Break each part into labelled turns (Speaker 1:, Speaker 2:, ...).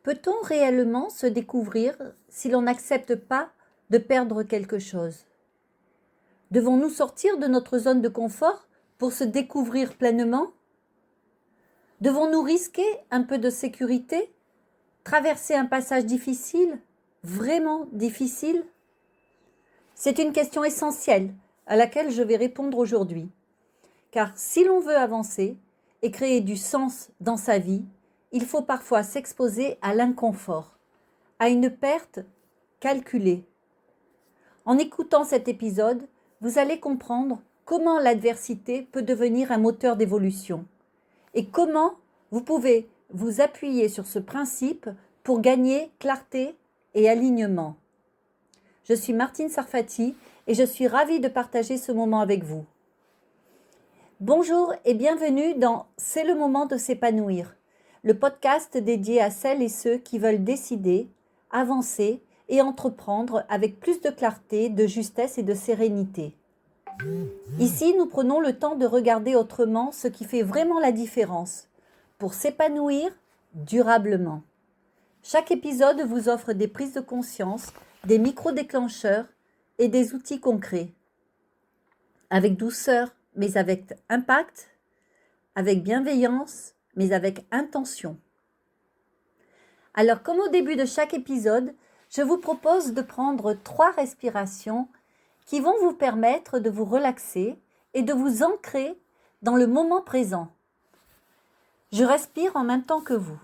Speaker 1: Peut-on réellement se découvrir si l'on n'accepte pas de perdre quelque chose? Devons-nous sortir de notre zone de confort pour se découvrir pleinement? Devons-nous risquer un peu de sécurité? Traverser un passage difficile? Vraiment difficile? C'est une question essentielle à laquelle je vais répondre aujourd'hui. Car si l'on veut avancer et créer du sens dans sa vie, il faut parfois s'exposer à l'inconfort, à une perte calculée. En écoutant cet épisode, vous allez comprendre comment l'adversité peut devenir un moteur d'évolution et comment vous pouvez vous appuyer sur ce principe pour gagner clarté et alignement. Je suis Martine Sarfati et je suis ravie de partager ce moment avec vous. Bonjour et bienvenue dans C'est le moment de s'épanouir, le podcast dédié à celles et ceux qui veulent décider, avancer et entreprendre avec plus de clarté, de justesse et de sérénité. Ici, nous prenons le temps de regarder autrement ce qui fait vraiment la différence pour s'épanouir durablement. Chaque épisode vous offre des prises de conscience, des micro-déclencheurs et des outils concrets. Avec douceur, mais avec impact, avec bienveillance, mais avec intention. Alors, comme au début de chaque épisode, je vous propose de prendre 3 respirations qui vont vous permettre de vous relaxer et de vous ancrer dans le moment présent. Je respire en même temps que vous.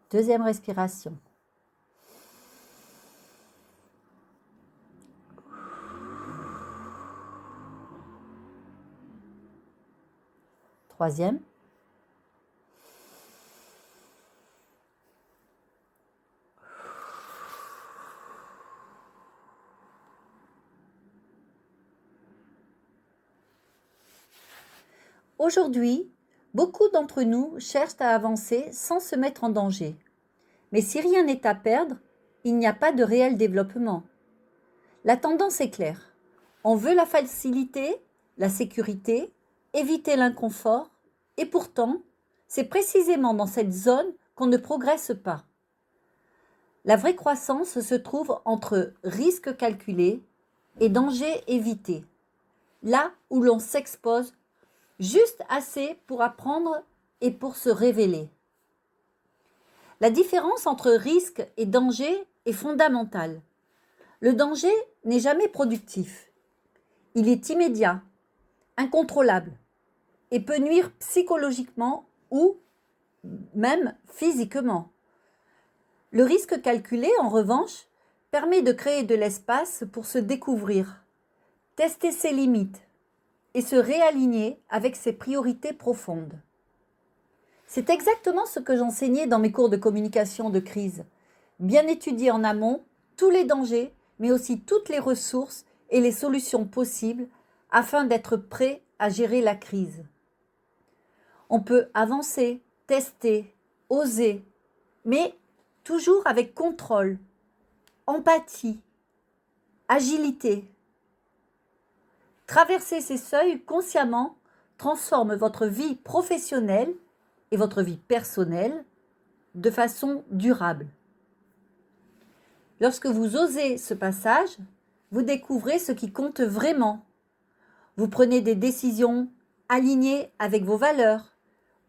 Speaker 1: Deuxième respiration. Troisième. Aujourd'hui, beaucoup d'entre nous cherchent à avancer sans se mettre en danger. Mais si rien n'est à perdre, il n'y a pas de réel développement. La tendance est claire. On veut la facilité, la sécurité, éviter l'inconfort, et pourtant, c'est précisément dans cette zone qu'on ne progresse pas. La vraie croissance se trouve entre risque calculé et danger évité, là où l'on s'expose juste assez pour apprendre et pour se révéler. La différence entre risque et danger est fondamentale. Le danger n'est jamais productif. Il est immédiat, incontrôlable et peut nuire psychologiquement ou même physiquement. Le risque calculé, en revanche, permet de créer de l'espace pour se découvrir, tester ses limites et se réaligner avec ses priorités profondes. C'est exactement ce que j'enseignais dans mes cours de communication de crise. Bien étudier en amont tous les dangers, mais aussi toutes les ressources et les solutions possibles afin d'être prêt à gérer la crise. On peut avancer, tester, oser, mais toujours avec contrôle, empathie, agilité. Traverser ces seuils consciemment transforme votre vie professionnelle et votre vie personnelle de façon durable. Lorsque vous osez ce passage, vous découvrez ce qui compte vraiment. Vous prenez des décisions alignées avec vos valeurs,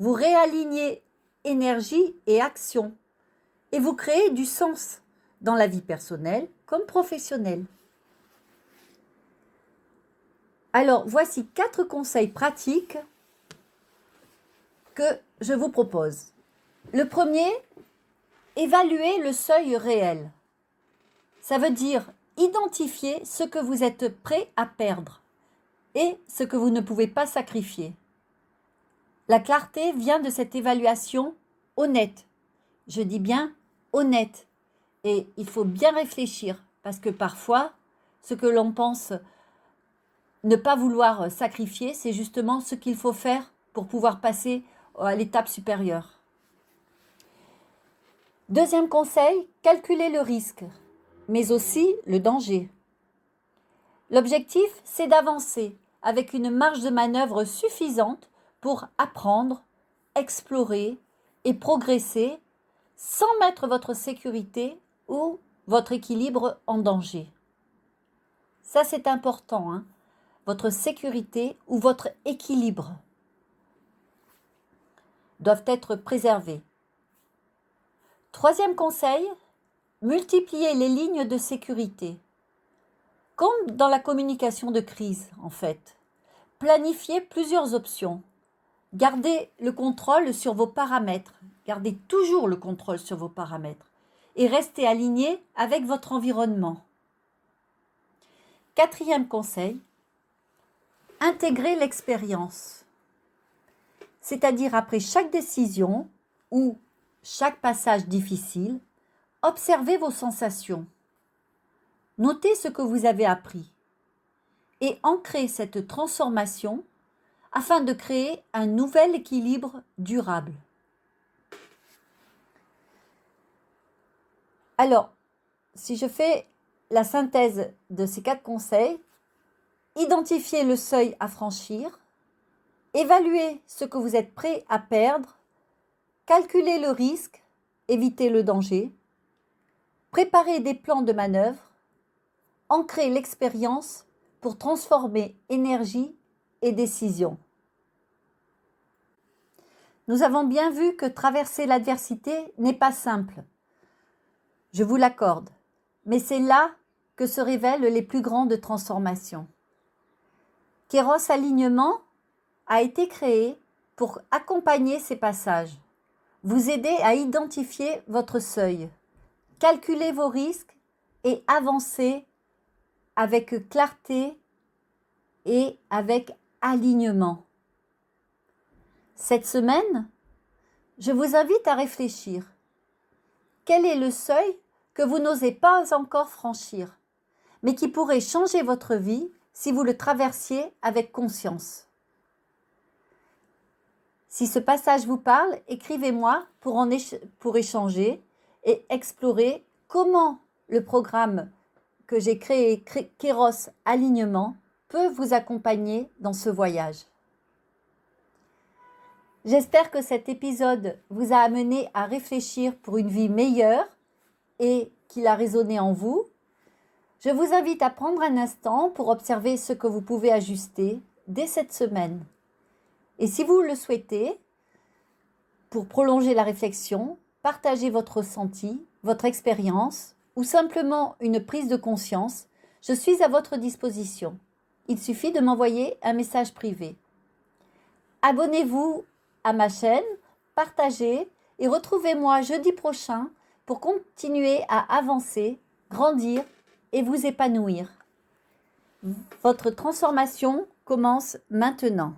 Speaker 1: vous réalignez énergie et action, et vous créez du sens dans la vie personnelle comme professionnelle. Alors, voici 4 conseils pratiques que je vous propose. Le premier, évaluer le seuil réel. Ça veut dire identifier ce que vous êtes prêt à perdre et ce que vous ne pouvez pas sacrifier. La clarté vient de cette évaluation honnête. Je dis bien honnête. Et il faut bien réfléchir parce que parfois, ce que l'on pense ne pas vouloir sacrifier, c'est justement ce qu'il faut faire pour pouvoir passer à l'étape supérieure. Deuxième conseil, calculer le risque, mais aussi le danger. L'objectif, c'est d'avancer avec une marge de manœuvre suffisante pour apprendre, explorer et progresser sans mettre votre sécurité ou votre équilibre en danger. Ça, c'est important, hein, votre sécurité ou votre équilibre doivent être préservés. Troisième conseil, multiplier les lignes de sécurité. Comme dans la communication de crise, en fait. Planifiez plusieurs options. Gardez le contrôle sur vos paramètres. Gardez toujours le contrôle sur vos paramètres. Et restez aligné avec votre environnement. Quatrième conseil, intégrer l'expérience. C'est-à-dire après chaque décision ou chaque passage difficile, observez vos sensations. Notez ce que vous avez appris et ancrez cette transformation afin de créer un nouvel équilibre durable. Alors, si je fais la synthèse de ces 4 conseils, identifiez le seuil à franchir, évaluez ce que vous êtes prêt à perdre, calculez le risque, évitez le danger, préparez des plans de manœuvre, ancrez l'expérience pour transformer énergie et décision. Nous avons bien vu que traverser l'adversité n'est pas simple. Je vous l'accorde, mais c'est là que se révèlent les plus grandes transformations. Kairos Alignement a été créé pour accompagner ces passages, vous aider à identifier votre seuil, calculer vos risques et avancer avec clarté et avec alignement. Cette semaine, je vous invite à réfléchir. Quel est le seuil que vous n'osez pas encore franchir, mais qui pourrait changer votre vie si vous le traversiez avec conscience? Si ce passage vous parle, écrivez-moi pour échanger et explorer comment le programme que j'ai créé, Kairos Alignement, peut vous accompagner dans ce voyage. J'espère que cet épisode vous a amené à réfléchir pour une vie meilleure et qu'il a résonné en vous. Je vous invite à prendre un instant pour observer ce que vous pouvez ajuster dès cette semaine. Et si vous le souhaitez, pour prolonger la réflexion, partagez votre ressenti, votre expérience ou simplement une prise de conscience, je suis à votre disposition. Il suffit de m'envoyer un message privé. Abonnez-vous à ma chaîne, partagez et retrouvez-moi jeudi prochain pour continuer à avancer, grandir et vous épanouir. Votre transformation commence maintenant.